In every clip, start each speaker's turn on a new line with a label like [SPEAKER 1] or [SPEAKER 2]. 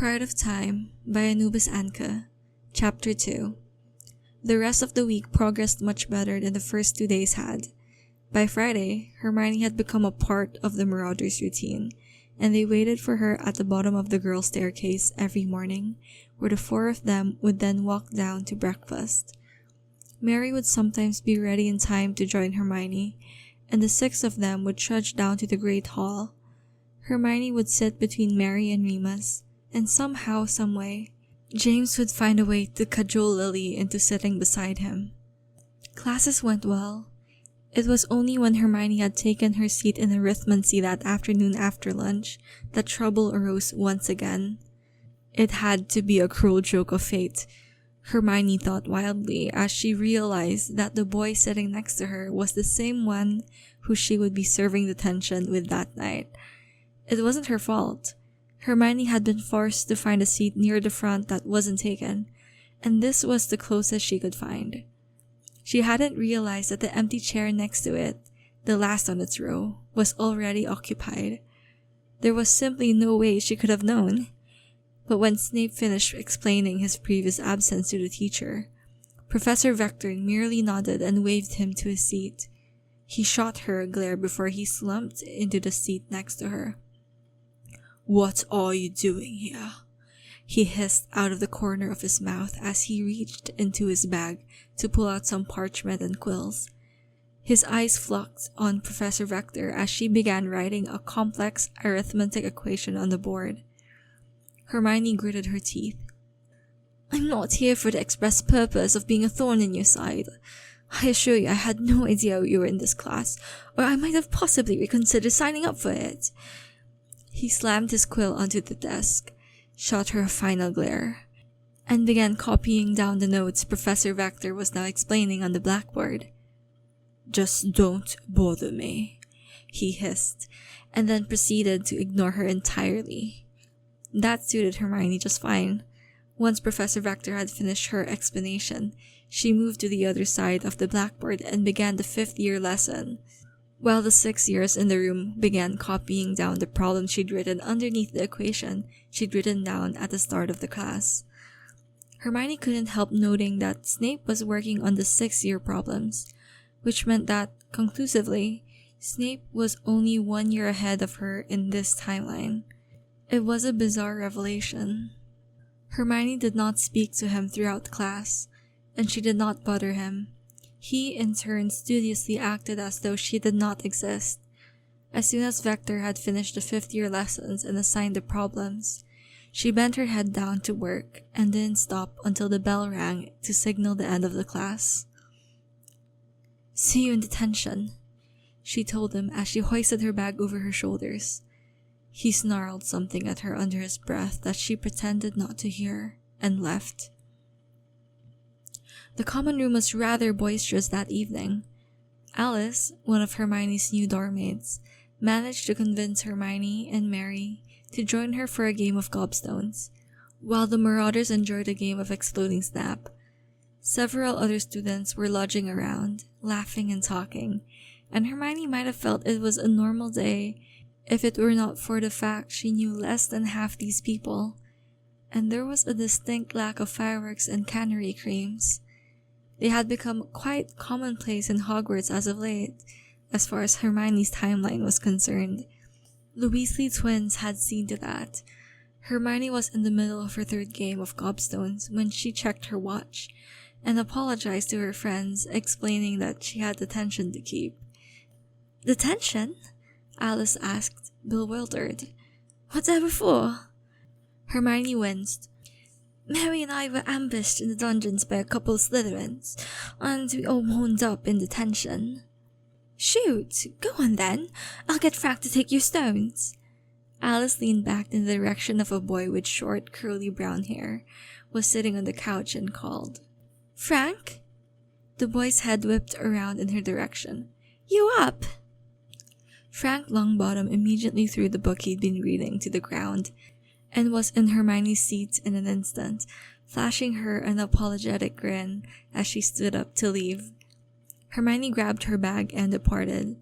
[SPEAKER 1] Pride of Time by Anubis Anka, Chapter 2. The rest of the week progressed much better than the first 2 days had. By Friday, Hermione had become a part of the Marauders' routine, and they waited for her at the bottom of the girls' staircase every morning, where the 4 of them would then walk down to breakfast. Mary would sometimes be ready in time to join Hermione, and the 6 of them would trudge down to the Great Hall. Hermione would sit between Mary and Remus, and somehow, someway, James would find a way to cajole Lily into sitting beside him. Classes went well. It was only when Hermione had taken her seat in arithmancy that afternoon after lunch that trouble arose once again. It had to be a cruel joke of fate, Hermione thought wildly as she realized that the boy sitting next to her was the same one who she would be serving detention with that night. It wasn't her fault. Hermione had been forced to find a seat near the front that wasn't taken, and this was the closest she could find. She hadn't realized that the empty chair next to it, the last on its row, was already occupied. There was simply no way she could have known. But when Snape finished explaining his previous absence to the teacher, Professor Vector merely nodded and waved him to his seat. He shot her a glare before he slumped into the seat next to her. "What are you doing here?" he hissed out of the corner of his mouth as he reached into his bag to pull out some parchment and quills. His eyes flocked on Professor Vector as she began writing a complex arithmetic equation on the board. Hermione gritted her teeth. "I'm not here for the express purpose of being a thorn in your side. I assure you I had no idea you were in this class, or I might have possibly reconsidered signing up for it." He slammed his quill onto the desk, shot her a final glare, and began copying down the notes Professor Vector was now explaining on the blackboard. "Just don't bother me," he hissed, and then proceeded to ignore her entirely. That suited Hermione just fine. Once Professor Vector had finished her explanation, she moved to the other side of the blackboard and began the 5th-year lesson, while the 6 years in the room began copying down the problem she'd written underneath the equation she'd written down at the start of the class. Hermione couldn't help noting that Snape was working on the 6-year problems, which meant that, conclusively, Snape was only 1 year ahead of her in this timeline. It was a bizarre revelation. Hermione did not speak to him throughout class, and she did not bother him. He, in turn, studiously acted as though she did not exist. As soon as Vector had finished the 5th-year lessons and assigned the problems, she bent her head down to work and didn't stop until the bell rang to signal the end of the class. "See you in detention," she told him as she hoisted her bag over her shoulders. He snarled something at her under his breath that she pretended not to hear, and left. The common room was rather boisterous that evening. Alice, one of Hermione's new dormmates, managed to convince Hermione and Mary to join her for a game of gobstones, while the Marauders enjoyed a game of exploding snap. Several other students were lodging around, laughing and talking, and Hermione might have felt it was a normal day if it were not for the fact she knew less than half these people, and there was a distinct lack of fireworks and cannery creams. They had become quite commonplace in Hogwarts as of late, as far as Hermione's timeline was concerned. The Weasley twins had seen to that. Hermione was in the middle of her 3rd game of gobstones when she checked her watch, and apologized to her friends, explaining that she had detention to keep. "Detention?" Alice asked, bewildered. "Whatever for?" Hermione winced. "Mary and I were ambushed in the dungeons by a couple of Slytherins, and we all wound up in detention." "Shoot! Go on then! I'll get Frank to take your stones." Alice leaned back in the direction of a boy with short, curly brown hair, was sitting on the couch and called. "Frank?" The boy's head whipped around in her direction. "You up?" Frank Longbottom immediately threw the book he'd been reading to the ground, and was in Hermione's seat in an instant, flashing her an apologetic grin as she stood up to leave. Hermione grabbed her bag and departed.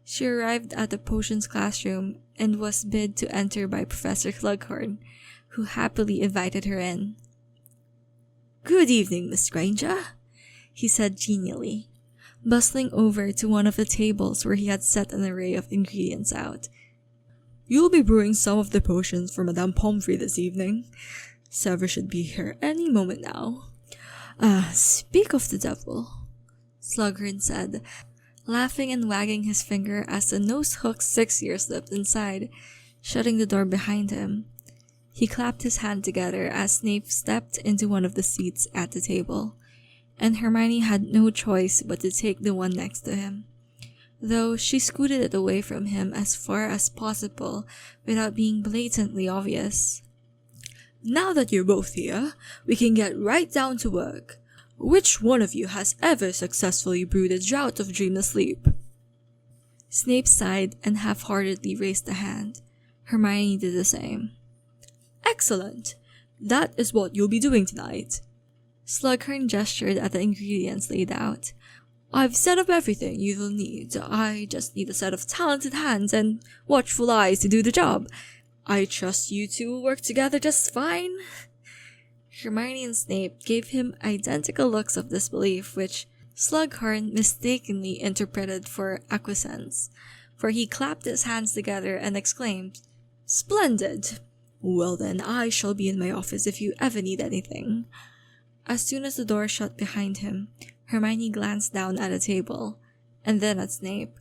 [SPEAKER 1] She arrived at the potions classroom and was bid to enter by Professor Slughorn, who happily invited her in. "Good evening, Miss Granger," he said genially, bustling over to one of the tables where he had set an array of ingredients out. "You'll be brewing some of the potions for Madame Pomfrey this evening. Sever should be here any moment now." Speak of the devil," Slughorn said, laughing and wagging his finger as the nose-hook 6-year slipped inside, shutting the door behind him. He clapped his hand together as Snape stepped into one of the seats at the table, and Hermione had no choice but to take the one next to him, though she scooted it away from him as far as possible without being blatantly obvious. "Now that you're both here, we can get right down to work. Which one of you has ever successfully brewed a draught of dreamless sleep?" Snape sighed and half-heartedly raised a hand. Hermione did the same. "Excellent! That is what you'll be doing tonight." Slughorn gestured at the ingredients laid out. "I've set up everything you will need. I just need a set of talented hands and watchful eyes to do the job. I trust you two will work together just fine." Hermione and Snape gave him identical looks of disbelief, which Slughorn mistakenly interpreted for acquiescence, for he clapped his hands together and exclaimed, "Splendid! Well then, I shall be in my office if you ever need anything." As soon as the door shut behind him, Hermione glanced down at the table, and then at Snape.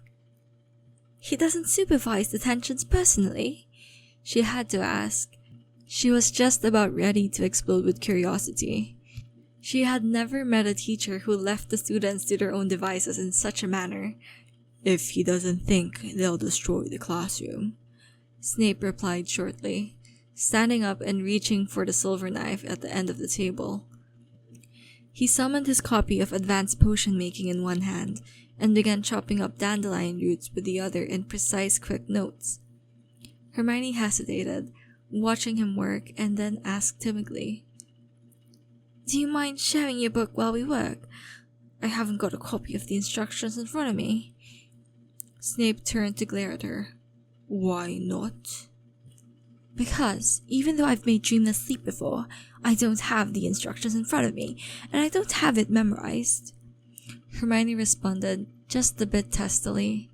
[SPEAKER 1] "He doesn't supervise detentions personally?" she had to ask. She was just about ready to explode with curiosity. She had never met a teacher who left the students to their own devices in such a manner. "If he doesn't think they'll destroy the classroom," Snape replied shortly, standing up and reaching for the silver knife at the end of the table. He summoned his copy of Advanced Potion Making in one hand and began chopping up dandelion roots with the other in precise, quick notes. Hermione hesitated, watching him work, and then asked timidly, "Do you mind sharing your book while we work? I haven't got a copy of the instructions in front of me." Snape turned to glare at her. "Why not?" "Because, even though I've made dreamless sleep before, I don't have the instructions in front of me, and I don't have it memorized." Hermione responded, just a bit testily.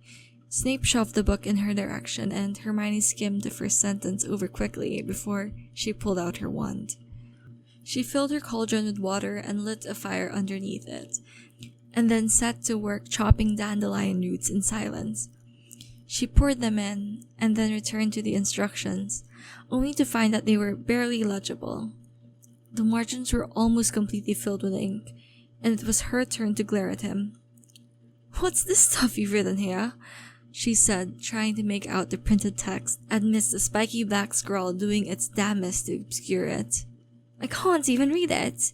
[SPEAKER 1] Snape shoved the book in her direction, and Hermione skimmed the first sentence over quickly before she pulled out her wand. She filled her cauldron with water and lit a fire underneath it, and then set to work chopping dandelion roots in silence. She poured them in, and then returned to the instructions, only to find that they were barely legible. The margins were almost completely filled with ink, and it was her turn to glare at him. "What's this stuff you've written here?" she said, trying to make out the printed text amidst the spiky black scrawl doing its damnedest to obscure it. "I can't even read it."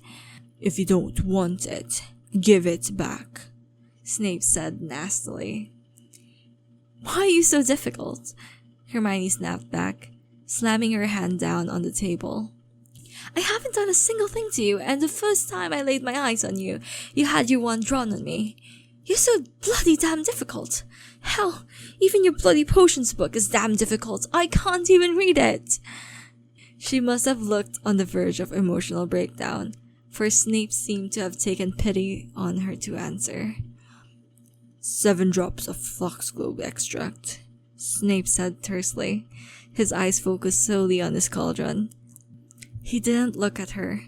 [SPEAKER 1] "If you don't want it, give it back," Snape said nastily. "Why are you so difficult?" Hermione snapped back, slamming her hand down on the table. "I haven't done a single thing to you, and the first time I laid my eyes on you, you had your wand drawn on me. You're so bloody damn difficult. Hell, even your bloody potions book is damn difficult. I can't even read it." She must have looked on the verge of emotional breakdown, for Snape seemed to have taken pity on her to answer. 7 drops of foxglove extract," Snape said tersely, his eyes focused solely on his cauldron. He didn't look at her.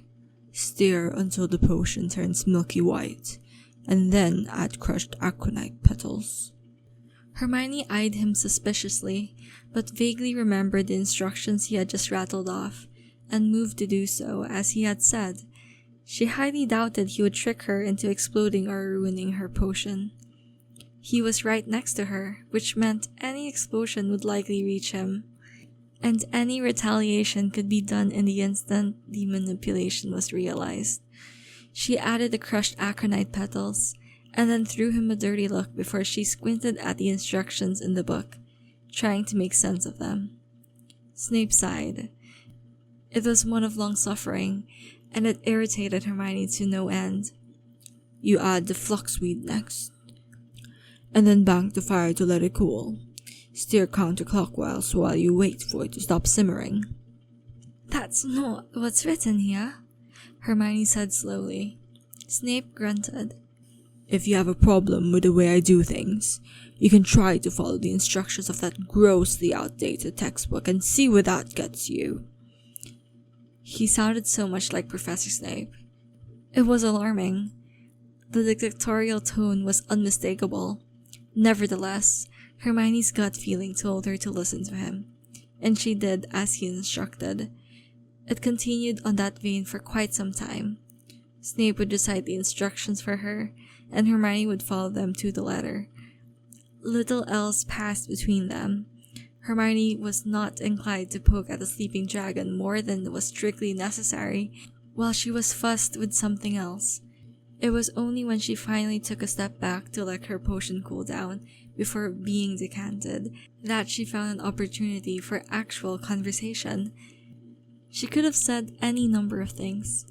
[SPEAKER 1] "Stir until the potion turns milky white, and then add crushed aconite petals." Hermione eyed him suspiciously, but vaguely remembered the instructions he had just rattled off, and moved to do so, as he had said. She highly doubted he would trick her into exploding or ruining her potion. He was right next to her, which meant any explosion would likely reach him, and any retaliation could be done in the instant the manipulation was realized. She added the crushed aconite petals, and then threw him a dirty look before she squinted at the instructions in the book, trying to make sense of them. Snape sighed. It was one of long suffering, and it irritated Hermione to no end. "You add the flaxweed next, and then bank the fire to let it cool. Stir counterclockwise while you wait for it to stop simmering." "That's not what's written here," Hermione said slowly. Snape grunted.
[SPEAKER 2] "If you have a problem with the way I do things, you can try to follow the instructions of that grossly outdated textbook and see where that gets you."
[SPEAKER 1] He sounded so much like Professor Snape. It was alarming. The dictatorial tone was unmistakable. Nevertheless, Hermione's gut feeling told her to listen to him, and she did as he instructed. It continued on that vein for quite some time. Snape would recite the instructions for her, and Hermione would follow them to the letter. Little else passed between them. Hermione was not inclined to poke at the sleeping dragon more than was strictly necessary, while she was fussed with something else. It was only when she finally took a step back to let her potion cool down before being decanted that she found an opportunity for actual conversation. She could have said any number of things.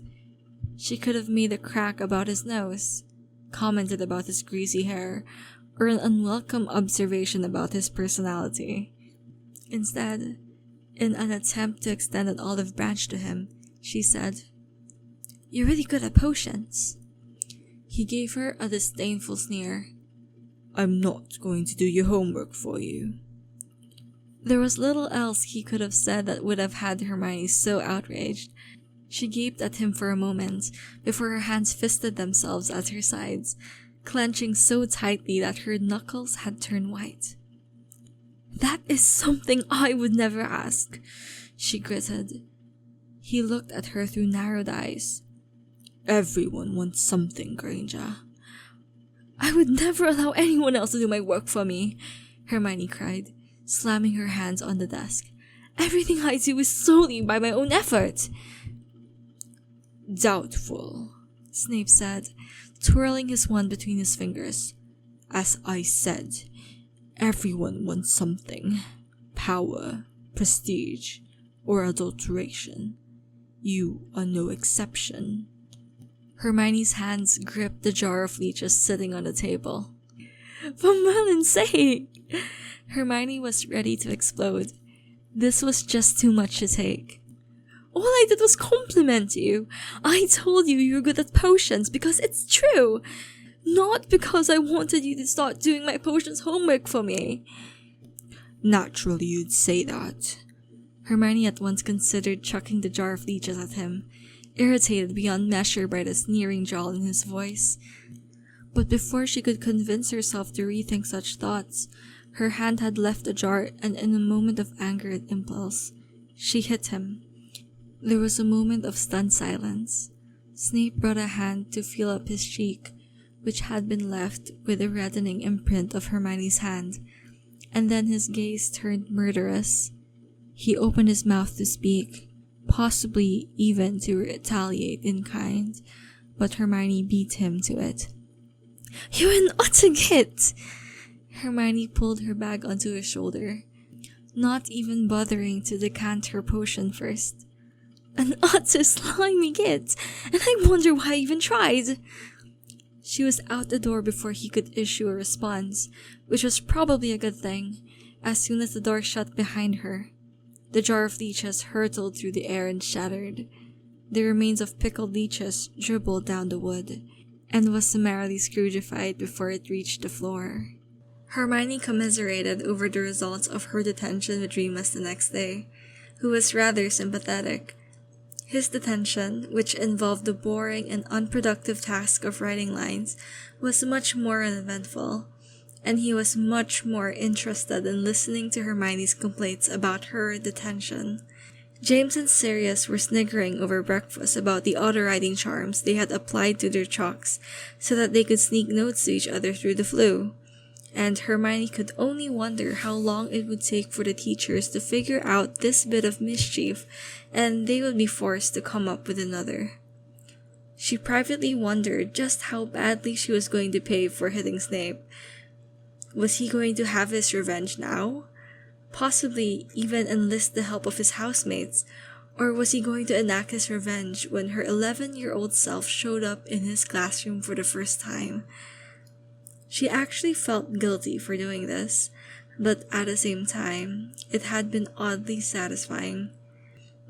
[SPEAKER 1] She could have made a crack about his nose, commented about his greasy hair, or an unwelcome observation about his personality. Instead, in an attempt to extend an olive branch to him, she said, "You're really good at potions." He gave her a disdainful sneer.
[SPEAKER 2] "I'm not going to do your homework for you."
[SPEAKER 1] There was little else he could have said that would have had Hermione so outraged. She gaped at him for a moment before her hands fisted themselves at her sides, clenching so tightly that her knuckles had turned white. "That is something I would never ask," she gritted. He looked at her through narrowed eyes.
[SPEAKER 2] "Everyone wants something, Granger."
[SPEAKER 1] "I would never allow anyone else to do my work for me," Hermione cried, slamming her hands on the desk. "Everything I do is solely by my own effort."
[SPEAKER 2] "Doubtful,"
[SPEAKER 1] Snape said, twirling his wand between his fingers.
[SPEAKER 2] "As I said, everyone wants something. Power, prestige, or adulteration. You are no exception."
[SPEAKER 1] Hermione's hands gripped the jar of leeches sitting on the table. "For Merlin's sake!" Hermione was ready to explode. This was just too much to take. "All I did was compliment you. I told you were good at potions because it's true, not because I wanted you to start doing my potions homework for me."
[SPEAKER 2] "Naturally you'd say that."
[SPEAKER 1] Hermione at once considered chucking the jar of leeches at him, irritated beyond measure by the sneering drawl in his voice. But before she could convince herself to rethink such thoughts, her hand had left the jar, and in a moment of anger and impulse, she hit him. There was a moment of stunned silence. Snape brought a hand to feel up his cheek, which had been left with a reddening imprint of Hermione's hand, and then his gaze turned murderous. He opened his mouth to speak, possibly even to retaliate in kind, but Hermione beat him to it. "You're an utter git!" Hermione pulled her bag onto his shoulder, not even bothering to decant her potion first. "An utter slimy git, and I wonder why I even tried." She was out the door before he could issue a response, which was probably a good thing. As soon as the door shut behind her, the jar of leeches hurtled through the air and shattered. The remains of pickled leeches dribbled down the wood, and was summarily scroogified before it reached the floor. Hermione commiserated over the results of her detention with Remus the next day, who was rather sympathetic. His detention, which involved the boring and unproductive task of writing lines, was much more uneventful, and he was much more interested in listening to Hermione's complaints about her detention. James and Sirius were sniggering over breakfast about the auto-writing charms they had applied to their chalks so that they could sneak notes to each other through the flue, and Hermione could only wonder how long it would take for the teachers to figure out this bit of mischief, and they would be forced to come up with another. She privately wondered just how badly she was going to pay for hitting Snape. Was he going to have his revenge now? Possibly even enlist the help of his housemates, or was he going to enact his revenge when her 11-year-old self showed up in his classroom for the first time? She actually felt guilty for doing this, but at the same time, it had been oddly satisfying.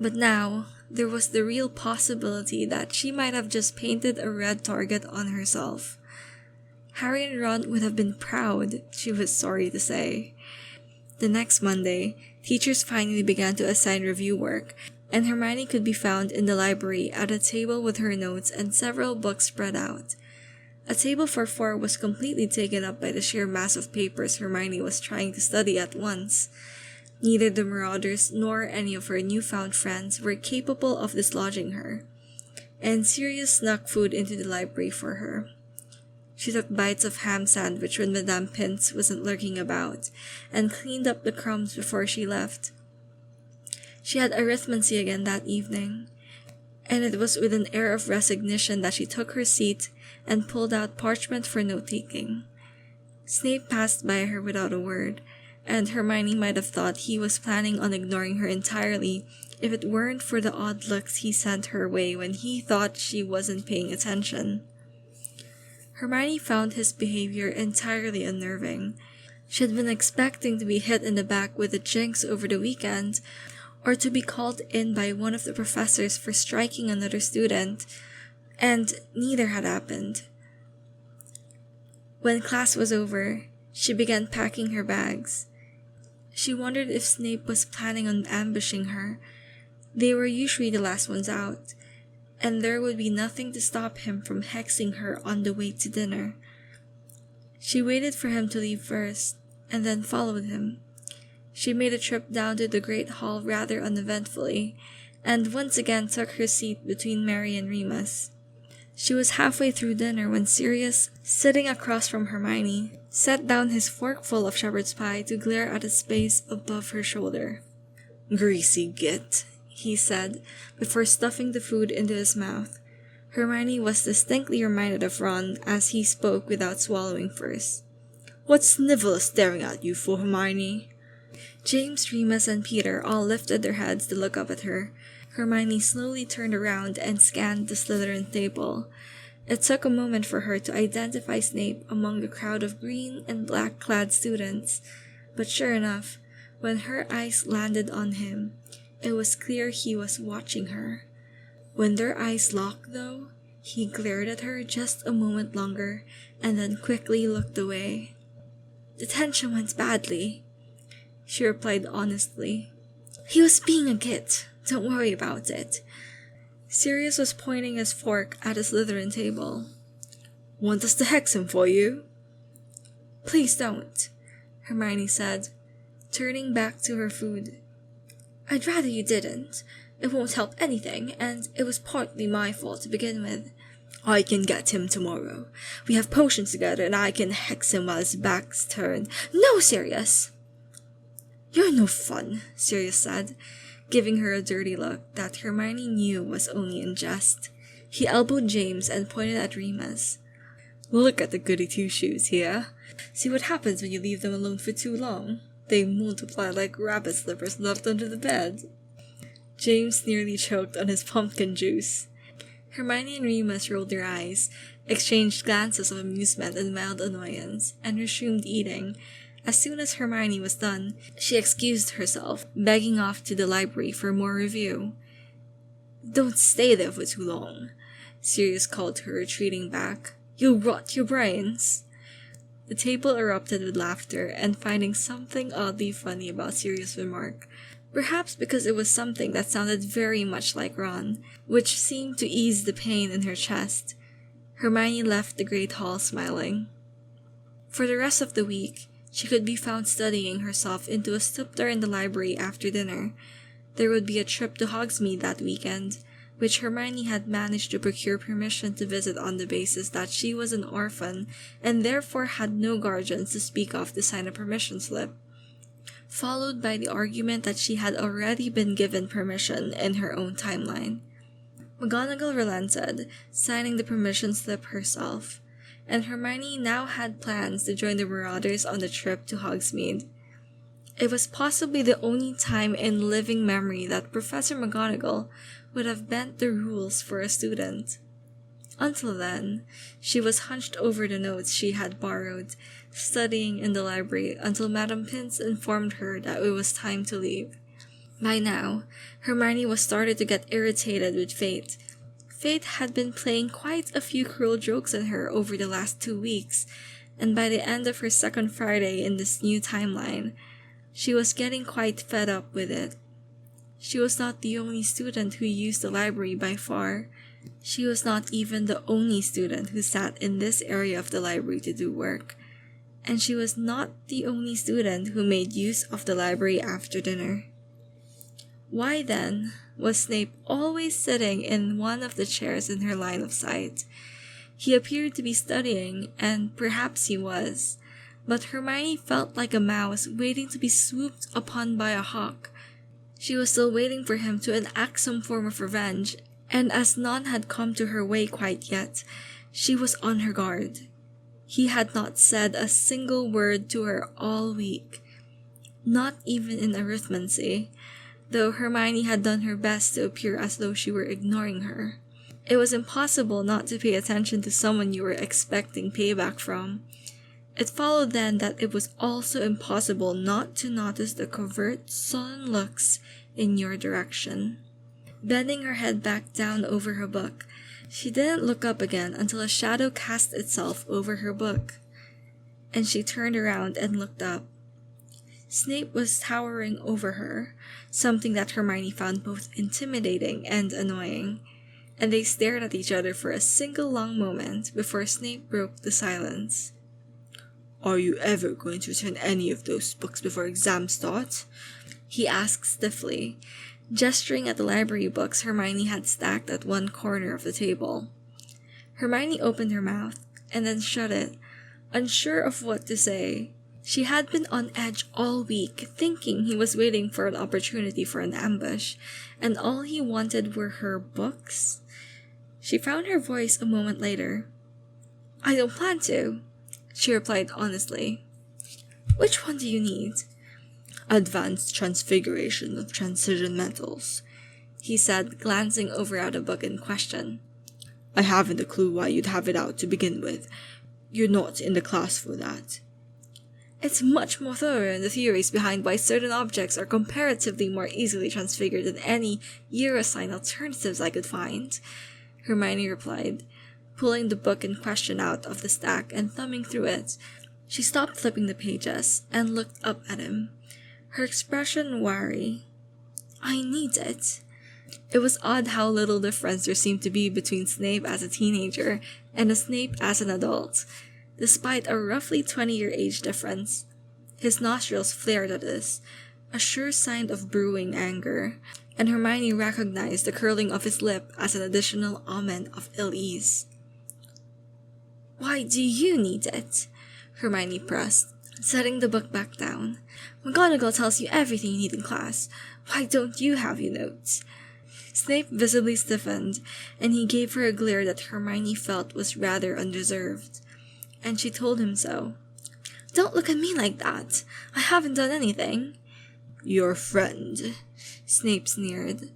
[SPEAKER 1] But now, there was the real possibility that she might have just painted a red target on herself. Harry and Ron would have been proud, she was sorry to say. The next Monday, teachers finally began to assign review work, and Hermione could be found in the library at a table with her notes and several books spread out. A table for 4 was completely taken up by the sheer mass of papers Hermione was trying to study at once. Neither the Marauders nor any of her newfound friends were capable of dislodging her, and Sirius snuck food into the library for her. She took bites of ham sandwich when Madame Pince wasn't lurking about, and cleaned up the crumbs before she left. She had arithmancy again that evening, and it was with an air of resignation that she took her seat and pulled out parchment for note-taking. Snape passed by her without a word, and Hermione might have thought he was planning on ignoring her entirely if it weren't for the odd looks he sent her way when he thought she wasn't paying attention. Hermione found his behavior entirely unnerving. She had been expecting to be hit in the back with a jinx over the weekend, or to be called in by one of the professors for striking another student, and neither had happened. When class was over, she began packing her bags. She wondered if Snape was planning on ambushing her. They were usually the last ones out, and there would be nothing to stop him from hexing her on the way to dinner. She waited for him to leave first, and then followed him. She made a trip down to the Great Hall rather uneventfully, and once again took her seat between Mary and Remus. She was halfway through dinner when Sirius, sitting across from Hermione, set down his forkful of shepherd's pie to glare at a space above her shoulder. "Greasy git," he said, before stuffing the food into his mouth. Hermione was distinctly reminded of Ron as he spoke without swallowing first. "What's Snivella staring at you for, Hermione?" James, Remus, and Peter all lifted their heads to look up at her. Hermione slowly turned around and scanned the Slytherin table. It took a moment for her to identify Snape among the crowd of green and black-clad students, but sure enough, when her eyes landed on him, it was clear he was watching her. When their eyes locked, though, he glared at her just a moment longer and then quickly looked away. "The tension went badly," she replied honestly. "He was being a git. Don't worry about it." Sirius was pointing his fork at a Slytherin table. "Want us to hex him for you?" "Please don't," Hermione said, turning back to her food. "I'd rather you didn't. It won't help anything, and it was partly my fault to begin with." "I can get him tomorrow. We have potions together, and I can hex him while his back's turned." "No, Sirius!" "You're no fun," Sirius said, giving her a dirty look that Hermione knew was only in jest. He elbowed James and pointed at Remus. "Look at the goody two-shoes here. See what happens when you leave them alone for too long. They multiply like rabbit slippers left under the bed." James nearly choked on his pumpkin juice. Hermione and Remus rolled their eyes, exchanged glances of amusement and mild annoyance, and resumed eating. As soon as Hermione was done, she excused herself, begging off to the library for more review. "Don't stay there for too long," Sirius called to her, retreating back. "You'll rot your brains." The table erupted with laughter, and finding something oddly funny about Sirius' remark, perhaps because it was something that sounded very much like Ron, which seemed to ease the pain in her chest, Hermione left the Great Hall smiling. For the rest of the week, she could be found studying herself into a stupor in the library after dinner. There would be a trip to Hogsmeade that weekend, which Hermione had managed to procure permission to visit on the basis that she was an orphan and therefore had no guardians to speak of to sign a permission slip, followed by the argument that she had already been given permission in her own timeline. McGonagall relented, signing the permission slip herself, and Hermione now had plans to join the Marauders on the trip to Hogsmeade. It was possibly the only time in living memory that Professor McGonagall would have bent the rules for a student. Until then, she was hunched over the notes she had borrowed, studying in the library until Madame Pince informed her that it was time to leave. By now, Hermione was starting to get irritated with Fate. Fate had been playing quite a few cruel jokes on her over the last 2 weeks, and by the end of her second Friday in this new timeline, she was getting quite fed up with it. She was not the only student who used the library by far. She was not even the only student who sat in this area of the library to do work. And she was not the only student who made use of the library after dinner. Why then was Snape always sitting in one of the chairs in her line of sight? He appeared to be studying, and perhaps he was, but Hermione felt like a mouse waiting to be swooped upon by a hawk. She was still waiting for him to enact some form of revenge, and as none had come to her way quite yet, she was on her guard. He had not said a single word to her all week, not even in arithmancy, though Hermione had done her best to appear as though she were ignoring her. It was impossible not to pay attention to someone you were expecting payback from. It followed then that it was also impossible not to notice the covert, sullen looks in your direction. Bending her head back down over her book, she didn't look up again until a shadow cast itself over her book, and she turned around and looked up. Snape was towering over her, something that Hermione found both intimidating and annoying, and they stared at each other for a single long moment before Snape broke the silence.
[SPEAKER 2] "Are you ever going to return any of those books before exam start?"
[SPEAKER 1] he asked stiffly, gesturing at the library books Hermione had stacked at one corner of the table. Hermione opened her mouth, and then shut it, unsure of what to say. She had been on edge all week, thinking he was waiting for an opportunity for an ambush, and all he wanted were her books. She found her voice a moment later. "I don't plan to," she replied honestly. "Which one do you need?"
[SPEAKER 2] "Advanced Transfiguration of Transition Metals,"
[SPEAKER 1] he said, glancing over at the book in question.
[SPEAKER 2] "I haven't a clue why you'd have it out to begin with. You're not in the class for that."
[SPEAKER 1] "It's much more thorough in the theories behind why certain objects are comparatively more easily transfigured than any year-assigned alternatives I could find," Hermione replied, pulling the book in question out of the stack and thumbing through it. She stopped flipping the pages and looked up at him, her expression wary. "I need it." It was odd how little difference there seemed to be between Snape as a teenager and a Snape as an adult, despite a roughly 20-year age difference. His nostrils flared at this, a sure sign of brewing anger, and Hermione recognized the curling of his lip as an additional omen of ill-ease. "Why do you need it?" Hermione pressed, setting the book back down. "McGonagall tells you everything you need in class. Why don't you have your notes?" Snape visibly stiffened, and he gave her a glare that Hermione felt was rather undeserved. And she told him so. "Don't look at me like that. I haven't done anything."
[SPEAKER 2] "Your friend," Snape sneered,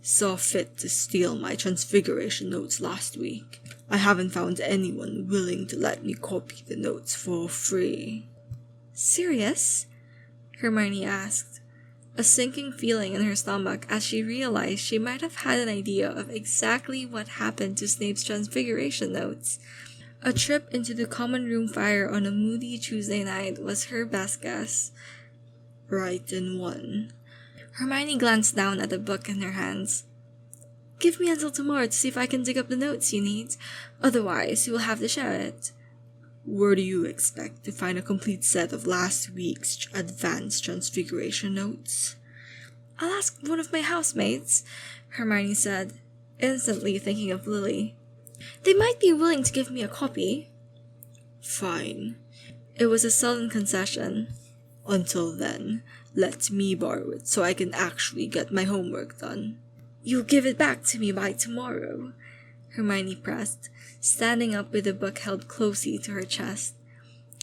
[SPEAKER 2] "saw fit to steal my Transfiguration notes last week. I haven't found anyone willing to let me copy the notes for free."
[SPEAKER 1] "Serious?" Hermione asked, a sinking feeling in her stomach as she realized she might have had an idea of exactly what happened to Snape's Transfiguration notes. A trip into the common room fire on a moody Tuesday night was her best guess.
[SPEAKER 2] "Right in one."
[SPEAKER 1] Hermione glanced down at the book in her hands. "Give me until tomorrow to see if I can dig up the notes you need. Otherwise, you will have to share it."
[SPEAKER 2] "Where do you expect to find a complete set of last week's Advanced Transfiguration notes?"
[SPEAKER 1] "I'll ask one of my housemates," Hermione said, instantly thinking of Lily. "They might be willing to give me a copy."
[SPEAKER 2] "Fine."
[SPEAKER 1] It was a sullen concession.
[SPEAKER 2] "Until then, let me borrow it so I can actually get my homework done."
[SPEAKER 1] "You'll give it back to me by tomorrow," Hermione pressed, standing up with the book held closely to her chest.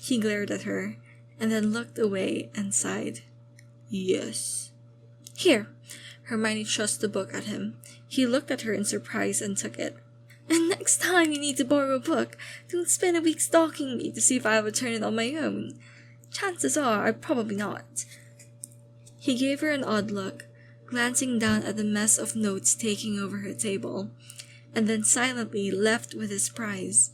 [SPEAKER 1] He glared at her, and then looked away and sighed.
[SPEAKER 2] "Yes."
[SPEAKER 1] "Here." Hermione thrust the book at him. He looked at her in surprise and took it. "And next time you need to borrow a book, don't spend a week stalking me to see if I'll return it on my own. Chances are I'm probably not." He gave her an odd look, glancing down at the mess of notes taking over her table, and then silently left with his prize.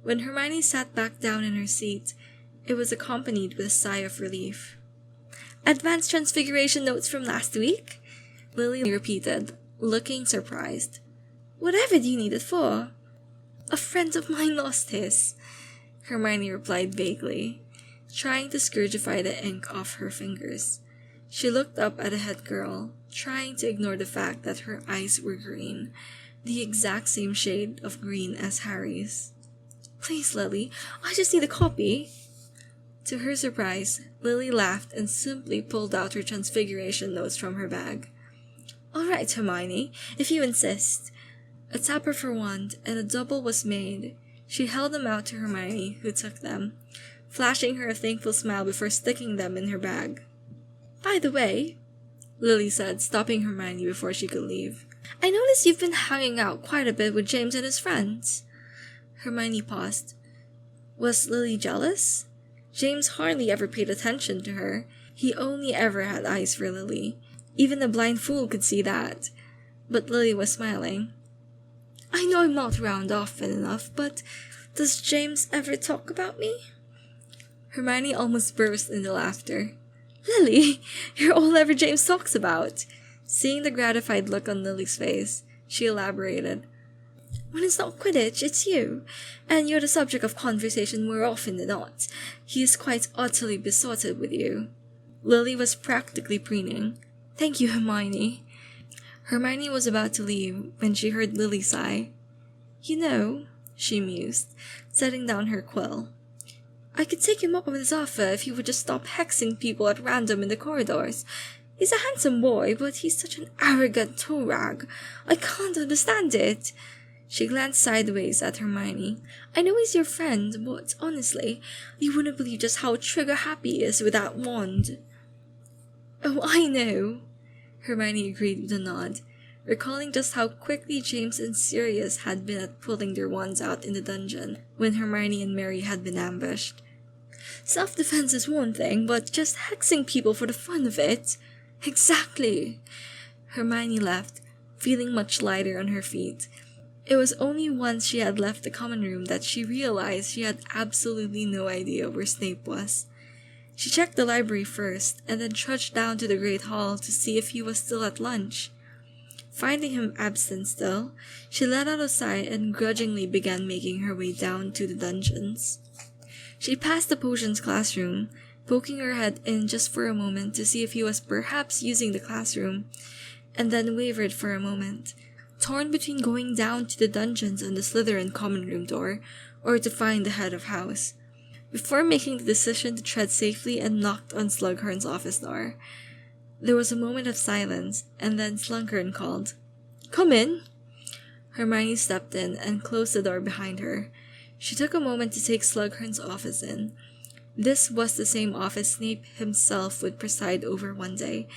[SPEAKER 1] When Hermione sat back down in her seat, it was accompanied with a sigh of relief. "Advanced Transfiguration notes from last week?" Lily repeated, looking surprised. "Whatever do you need it for?" "A friend of mine lost his," Hermione replied vaguely, trying to scourgify the ink off her fingers. She looked up at the head girl, trying to ignore the fact that her eyes were green, the exact same shade of green as Harry's. "Please, Lily, I just need a copy." To her surprise, Lily laughed and simply pulled out her Transfiguration notes from her bag. "All right, Hermione, if you insist." A tap of her wand, and a double was made. She held them out to Hermione, who took them, flashing her a thankful smile before sticking them in her bag. "By the way," Lily said, stopping Hermione before she could leave, "I noticed you've been hanging out quite a bit with James and his friends." Hermione paused. Was Lily jealous? James hardly ever paid attention to her. He only ever had eyes for Lily. Even a blind fool could see that. But Lily was smiling. "I know I'm not around often enough, but does James ever talk about me?" Hermione almost burst into laughter. "Lily, you're all ever James talks about." Seeing the gratified look on Lily's face, she elaborated. "When it's not Quidditch, it's you, and you're the subject of conversation more often than not. He is quite utterly besotted with you." Lily was practically preening. "Thank you, Hermione." Hermione was about to leave when she heard Lily sigh. "You know," she mused, setting down her quill, "I could take him up with his offer if he would just stop hexing people at random in the corridors. He's a handsome boy, but he's such an arrogant toe rag. I can't understand it." She glanced sideways at Hermione. "I know he's your friend, but honestly, you wouldn't believe just how trigger-happy he is with that wand." "Oh, I know," Hermione agreed with a nod, recalling just how quickly James and Sirius had been at pulling their wands out in the dungeon when Hermione and Mary had been ambushed. "Self-defense is one thing, but just hexing people for the fun of it—" "Exactly!" Hermione laughed, feeling much lighter on her feet. It was only once she had left the common room that she realized she had absolutely no idea where Snape was. She checked the library first, and then trudged down to the Great Hall to see if he was still at lunch. Finding him absent still, she let out a sigh and grudgingly began making her way down to the dungeons. She passed the potions classroom, poking her head in just for a moment to see if he was perhaps using the classroom, and then wavered for a moment, torn between going down to the dungeons and the Slytherin common room door, or to find the head of house, before making the decision to tread safely and knocked on Slughorn's office door. There was a moment of silence, and then Slughorn called, "Come in!" Hermione stepped in and closed the door behind her. She took a moment to take Slughorn's office in. This was the same office Snape himself would preside over one day,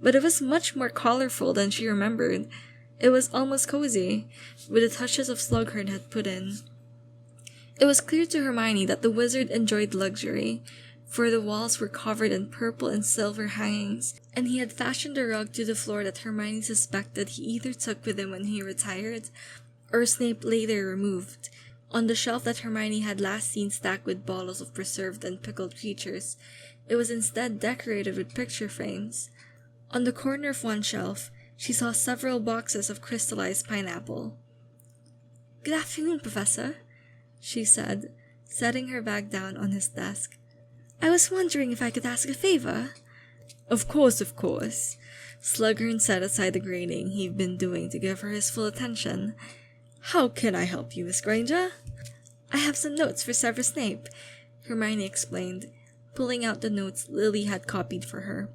[SPEAKER 1] but it was much more colorful than she remembered. It was almost cozy, with the touches of Slughorn had put in. It was clear to Hermione that the wizard enjoyed luxury, for the walls were covered in purple and silver hangings, and he had fashioned a rug to the floor that Hermione suspected he either took with him when he retired, or Snape later removed. On the shelf that Hermione had last seen stacked with bottles of preserved and pickled creatures, it was instead decorated with picture frames. On the corner of one shelf, she saw several boxes of crystallized pineapple. "Good afternoon, Professor," she said, setting her bag down on his desk. "I was wondering if I could ask a favor." Of course. Slughorn set aside the grading he'd been doing to give her his full attention. "How can I help you, Miss Granger?" "I have some notes for Severus Snape," Hermione explained, pulling out the notes Lily had copied for her.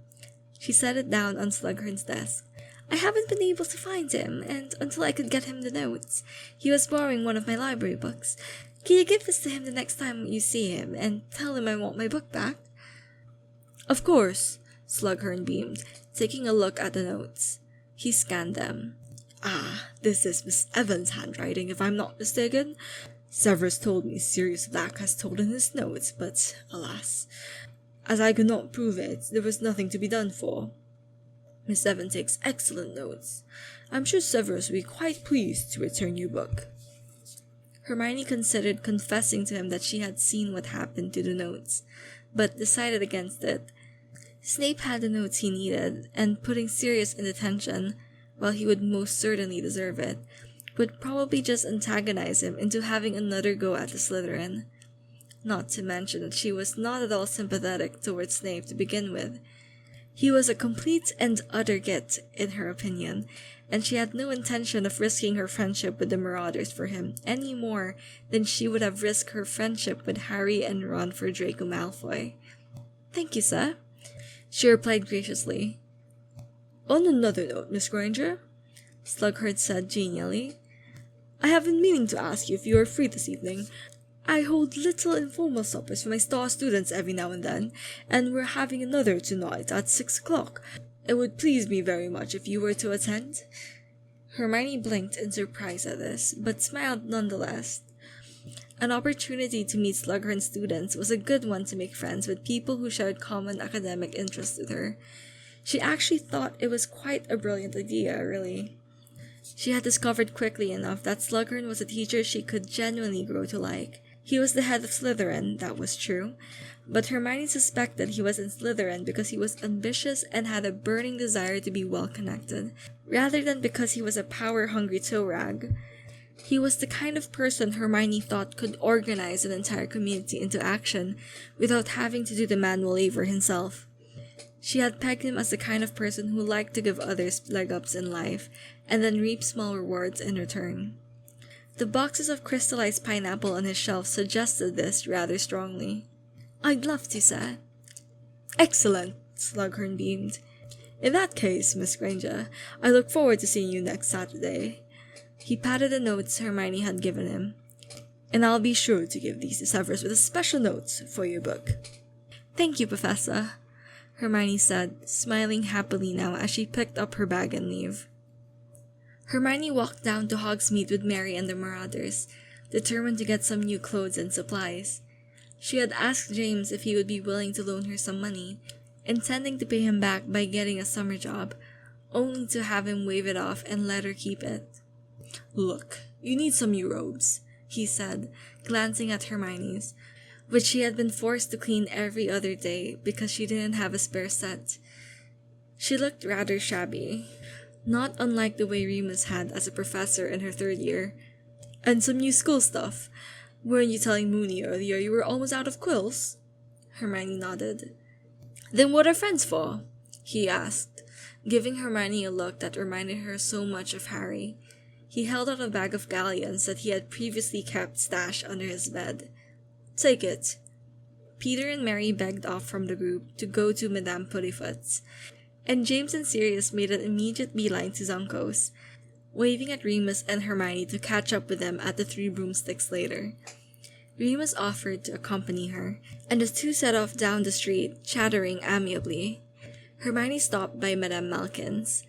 [SPEAKER 1] She set it down on Slughorn's desk. "I haven't been able to find him, and until I could get him the notes, he was borrowing one of my library books. Can you give this to him the next time you see him, and tell him I want my book back?" "Of course," Slughorn beamed, taking a look at the notes. He scanned them. "Ah, this is Miss Evans' handwriting, if I'm not mistaken. Severus told me Sirius Black has stolen his notes, but, alas, as I could not prove it, there was nothing to be done for."
[SPEAKER 2] Miss Evan takes excellent notes. I'm sure Severus will be quite pleased to return your book.
[SPEAKER 1] Hermione considered confessing to him that she had seen what happened to the notes, but decided against it. Snape had the notes he needed, and putting Sirius in detention, while he would most certainly deserve it, would probably just antagonize him into having another go at the Slytherin. Not to mention that she was not at all sympathetic towards Snape to begin with. He was a complete and utter git, in her opinion, and she had no intention of risking her friendship with the Marauders for him any more than she would have risked her friendship with Harry and Ron for Draco Malfoy. "Thank you, sir," she replied graciously.
[SPEAKER 2] "On another note, Miss Granger," Slughorn said genially, "I have been meaning to ask you if you are free this evening. I hold little informal suppers for my star students every now and then, and we're having another tonight at 6 o'clock. It would please me very much if you were to attend."
[SPEAKER 1] Hermione blinked in surprise at this, but smiled nonetheless. An opportunity to meet Slughorn students was a good one to make friends with people who shared common academic interests with her. She actually thought it was quite a brilliant idea, really. She had discovered quickly enough that Slughorn was a teacher she could genuinely grow to like. He was the head of Slytherin, that was true, but Hermione suspected he was in Slytherin because he was ambitious and had a burning desire to be well-connected, rather than because he was a power-hungry toe-rag. He was the kind of person Hermione thought could organize an entire community into action without having to do the manual labor himself. She had pegged him as the kind of person who liked to give others leg-ups in life, and then reap small rewards in return. The boxes of crystallized pineapple on his shelf suggested this rather strongly. "I'd love to, sir."
[SPEAKER 2] "Excellent," Slughorn beamed. "In that case, Miss Granger, I look forward to seeing you next Saturday."
[SPEAKER 1] He patted the notes Hermione had given him.
[SPEAKER 2] "And I'll be sure to give these to Severus with a special note for your book."
[SPEAKER 1] "Thank you, Professor," Hermione said, smiling happily now as she picked up her bag and leave. Hermione walked down to Hogsmeade with Mary and the Marauders, determined to get some new clothes and supplies. She had asked James if he would be willing to loan her some money, intending to pay him back by getting a summer job, only to have him wave it off and let her keep it.
[SPEAKER 2] "Look, you need some new robes,"
[SPEAKER 1] he said, glancing at Hermione's, which she had been forced to clean every other day because she didn't have a spare set. She looked rather shabby, not unlike the way Remus had as a professor in her 3rd year.
[SPEAKER 2] "And some new school stuff. Weren't you telling Moony earlier you were almost out of quills?"
[SPEAKER 1] Hermione nodded.
[SPEAKER 2] "Then what are friends for?"
[SPEAKER 1] he asked, giving Hermione a look that reminded her so much of Harry. He held out a bag of galleons that he had previously kept stashed under his bed.
[SPEAKER 2] "Take it."
[SPEAKER 1] Peter and Mary begged off from the group to go to Madame Puddifoot's, and James and Sirius made an immediate beeline to Zunco's, waving at Remus and Hermione to catch up with them at the Three Broomsticks later. Remus offered to accompany her, and the two set off down the street, chattering amiably. Hermione stopped by Madame Malkin's,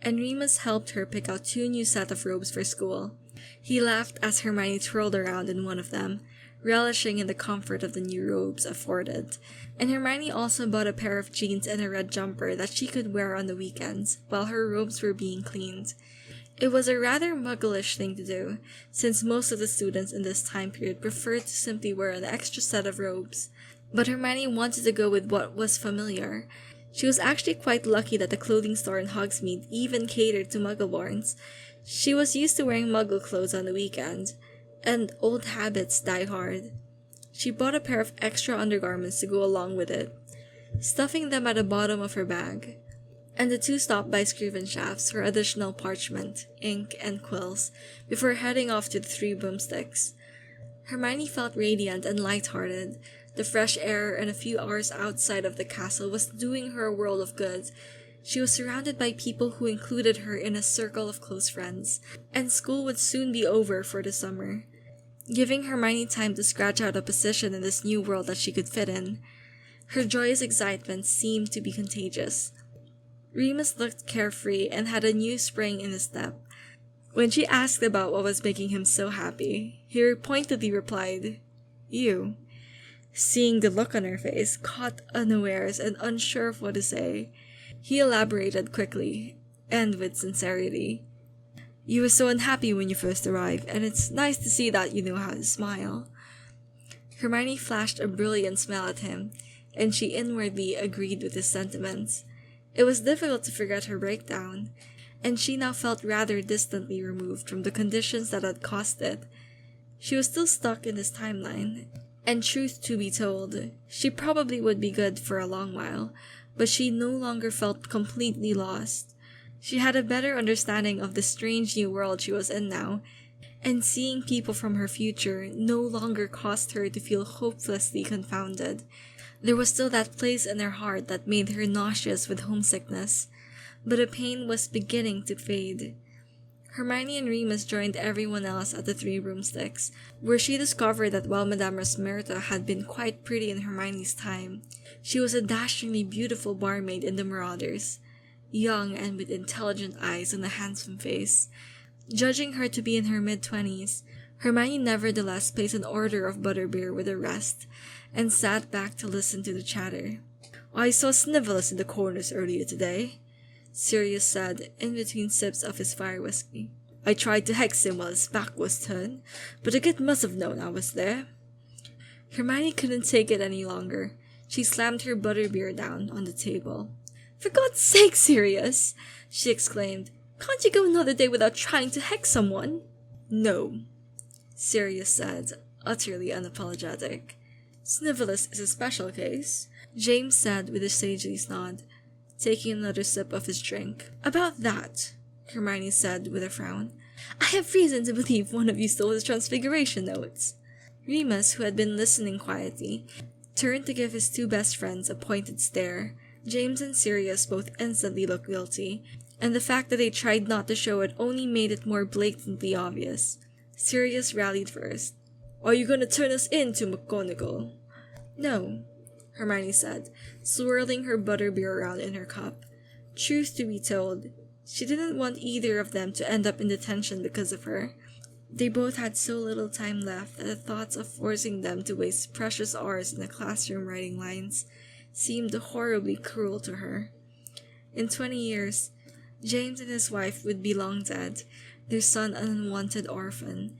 [SPEAKER 1] and Remus helped her pick out 2 new sets of robes for school. He laughed as Hermione twirled around in one of them, relishing in the comfort of the new robes afforded, and Hermione also bought a pair of jeans and a red jumper that she could wear on the weekends while her robes were being cleaned. It was a rather mugglish thing to do, since most of the students in this time period preferred to simply wear an extra set of robes, but Hermione wanted to go with what was familiar. She was actually quite lucky that the clothing store in Hogsmeade even catered to Muggleborns. She was used to wearing Muggle clothes on the weekend, and old habits die hard. She bought a pair of extra undergarments to go along with it, stuffing them at the bottom of her bag, and the two stopped by Scriven Shafts for additional parchment, ink, and quills before heading off to the Three Broomsticks. Hermione felt radiant and light-hearted. The fresh air and a few hours outside of the castle was doing her a world of good. She was surrounded by people who included her in a circle of close friends, and school would soon be over for the summer, giving Hermione time to scratch out a position in this new world that she could fit in. Her joyous excitement seemed to be contagious. Remus looked carefree and had a new spring in his step. When she asked about what was making him so happy, he pointedly replied, "You." Seeing the look on her face, caught unawares and unsure of what to say, He elaborated quickly, and with sincerity. You were so unhappy when you first arrived, and it's nice to see that you know how to smile. Hermione flashed a brilliant smile at him, and she inwardly agreed with his sentiments. It was difficult to forget her breakdown, and she now felt rather distantly removed from the conditions that had caused it. She was still stuck in this timeline, and truth to be told, she probably would be good for a long while, but she no longer felt completely lost. She had a better understanding of the strange new world she was in now, and seeing people from her future no longer caused her to feel hopelessly confounded. There was still that place in her heart that made her nauseous with homesickness, but the pain was beginning to fade. Hermione and Remus joined everyone else at the Three Broomsticks, where she discovered that while Madame Rosmerta had been quite pretty in Hermione's time, she was a dashingly beautiful barmaid in the Marauders, young and with intelligent eyes and a handsome face. Judging her to be in her mid-20s, Hermione nevertheless placed an order of butterbeer with the rest, and sat back to listen to the chatter. I saw Snivellus in the corners earlier today, Sirius said, in between sips of his fire whiskey. I tried to hex him while his back was turned, but the kid must have known I was there. Hermione couldn't take it any longer. She slammed her butterbeer down on the table. For God's sake, Sirius! She exclaimed. Can't you go another day without trying to hex someone? No, Sirius said, utterly unapologetic. Snivellus is a special case, James said with a sagely nod, taking another sip of his drink. About that, Hermione said with a frown, I have reason to believe one of you stole his transfiguration notes. Remus, who had been listening quietly, turned to give his two best friends a pointed stare. James and Sirius both instantly looked guilty, and the fact that they tried not to show it only made it more blatantly obvious. Sirius rallied first. Are you going to turn us into McGonagall? No, Hermione said, swirling her butterbeer around in her cup. Truth to be told, she didn't want either of them to end up in detention because of her. They both had so little time left that the thoughts of forcing them to waste precious hours in the classroom writing lines seemed horribly cruel to her. In 20 years, James and his wife would be long dead, their son an unwanted orphan,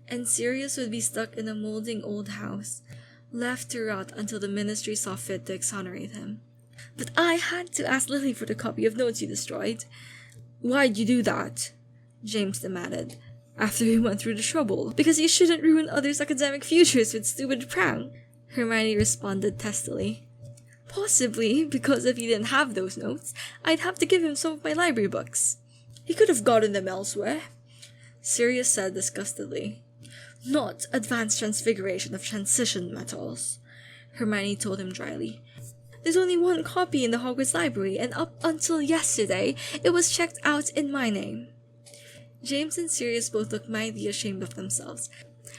[SPEAKER 1] and Sirius would be stuck in a molding old house, left to rot until the ministry saw fit to exonerate him. But I had to ask Lily for the copy of notes you destroyed. Why'd you do that? James demanded, after we went through the trouble. Because you shouldn't ruin others' academic futures with stupid prank, Hermione responded testily. Possibly, because if he didn't have those notes, I'd have to give him some of my library books. He could have gotten them elsewhere, Sirius said disgustedly. Not advanced transfiguration of transition metals, Hermione told him dryly. There's only one copy in the Hogwarts library, and up until yesterday, it was checked out in my name. James and Sirius both looked mildly ashamed of themselves.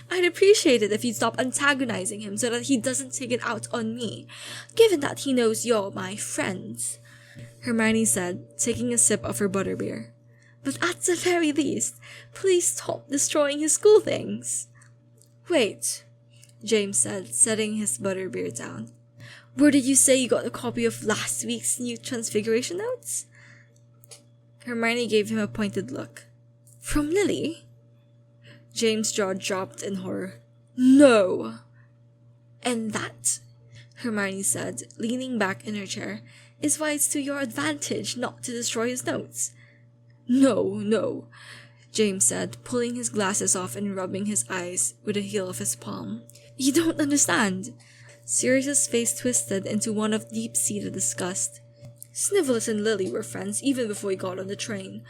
[SPEAKER 1] I'd appreciate it if you'd stop antagonizing him so that he doesn't take it out on me, given that he knows you're my friends, Hermione said, taking a sip of her butterbeer. But at the very least, please stop destroying his school things. Wait, James said, setting his butterbeer down. Where did you say you got a copy of last week's new transfiguration notes? Hermione gave him a pointed look. From Lily? James' jaw dropped in horror. No! And that, Hermione said, leaning back in her chair, is why it's to your advantage not to destroy his notes. No, James said, pulling his glasses off and rubbing his eyes with the heel of his palm. You don't understand. Sirius's face twisted into one of deep-seated disgust. Snivellus and Lily were friends even before he got on the train.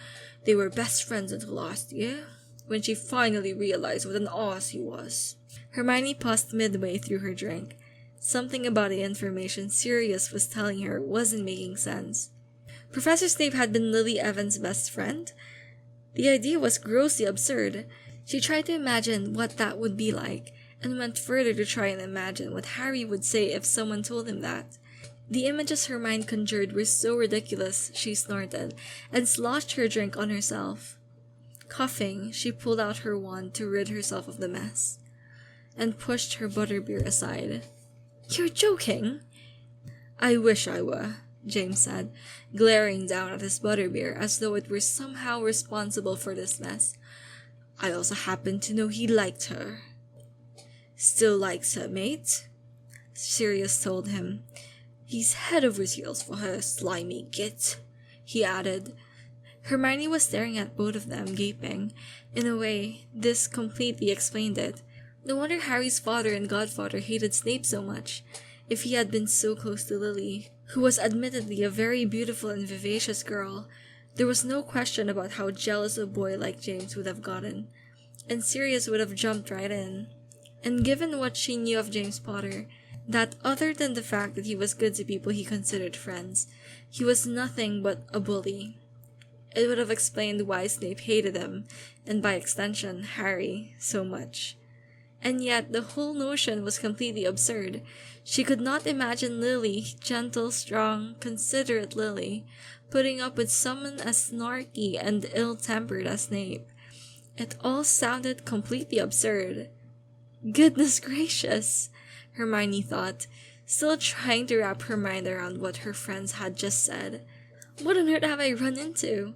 [SPEAKER 1] They were best friends until last year, when she finally realized what an ass he was. Hermione paused midway through her drink. Something about the information Sirius was telling her wasn't making sense. Professor Snape had been Lily Evans' best friend? The idea was grossly absurd. She tried to imagine what that would be like, and went further to try and imagine what Harry would say if someone told him that. The images her mind conjured were so ridiculous, she snorted, and sloshed her drink on herself. Coughing, she pulled out her wand to rid herself of the mess, and pushed her butterbeer aside. You're joking? I wish I were, James said, glaring down at his butterbeer as though it were somehow responsible for this mess. "I also happen to know he liked her." "Still likes her, mate," Sirius told him. "He's head over heels for her, slimy git," he added. Hermione was staring at both of them, gaping. In a way, this completely explained it. No wonder Harry's father and godfather hated Snape so much. If he had been so close to Lily, who was admittedly a very beautiful and vivacious girl, there was no question about how jealous a boy like James would have gotten. And Sirius would have jumped right in. And given what she knew of James Potter, that other than the fact that he was good to people he considered friends, he was nothing but a bully. It would have explained why Snape hated him, and by extension, Harry, so much. And yet, the whole notion was completely absurd. She could not imagine Lily, gentle, strong, considerate Lily, putting up with someone as snarky and ill-tempered as Snape. It all sounded completely absurd. Goodness gracious, Hermione thought, still trying to wrap her mind around what her friends had just said. What on earth have I run into?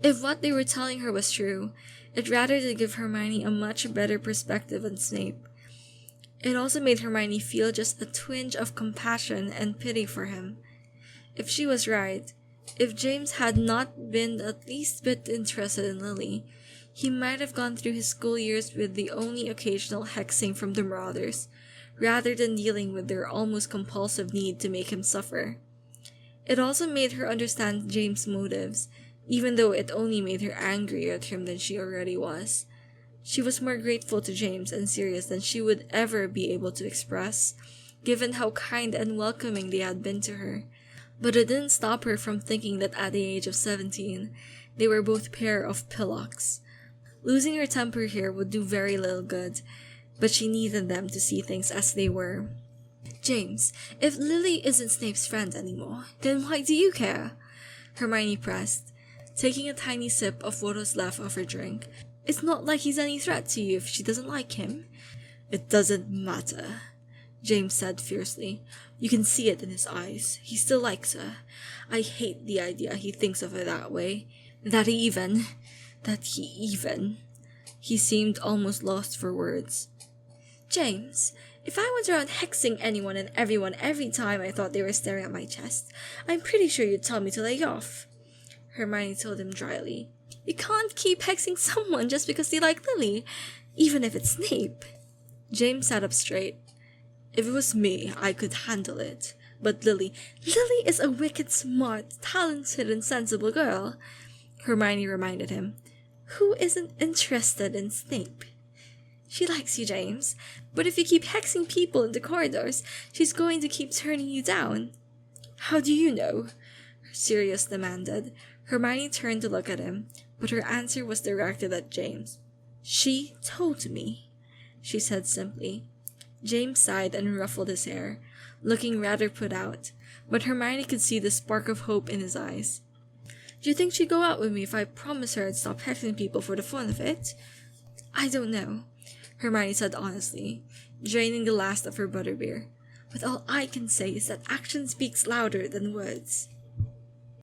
[SPEAKER 1] If what they were telling her was true, it rather did give Hermione a much better perspective on Snape. It also made Hermione feel just a twinge of compassion and pity for him. If she was right, if James had not been the least bit interested in Lily, he might have gone through his school years with the only occasional hexing from the Marauders, rather than dealing with their almost compulsive need to make him suffer. It also made her understand James' motives, even though it only made her angrier at him than she already was. She was more grateful to James and Sirius than she would ever be able to express, given how kind and welcoming they had been to her. But it didn't stop her from thinking that at the age of 17, they were both a pair of pillocks. Losing her temper here would do very little good, but she needed them to see things as they were. "James, if Lily isn't Snape's friend anymore, then why do you care?" Hermione pressed, taking a tiny sip of what was left of her drink. "It's not like he's any threat to you if she doesn't like him." "It doesn't matter," James said fiercely. "You can see it in his eyes. He still likes her. I hate the idea he thinks of her that way. That he even... He seemed almost lost for words. "James, if I went around hexing anyone and everyone every time I thought they were staring at my chest, I'm pretty sure you'd tell me to lay off," Hermione told him dryly. "You can't keep hexing someone just because they like Lily, even if it's Snape." James sat up straight. "If it was me, I could handle it. But Lily is a wicked smart, talented, and sensible girl," Hermione reminded him. "Who isn't interested in Snape? She likes you, James, but if you keep hexing people in the corridors, she's going to keep turning you down." "How do you know?" Sirius demanded. Hermione turned to look at him, but her answer was directed at James. "She told me," she said simply. James sighed and ruffled his hair, looking rather put out, but Hermione could see the spark of hope in his eyes. "Do you think she'd go out with me if I promised her I'd stop hexing people for the fun of it?" "I don't know," Hermione said honestly, draining the last of her butterbeer. "But all I can say is that action speaks louder than words."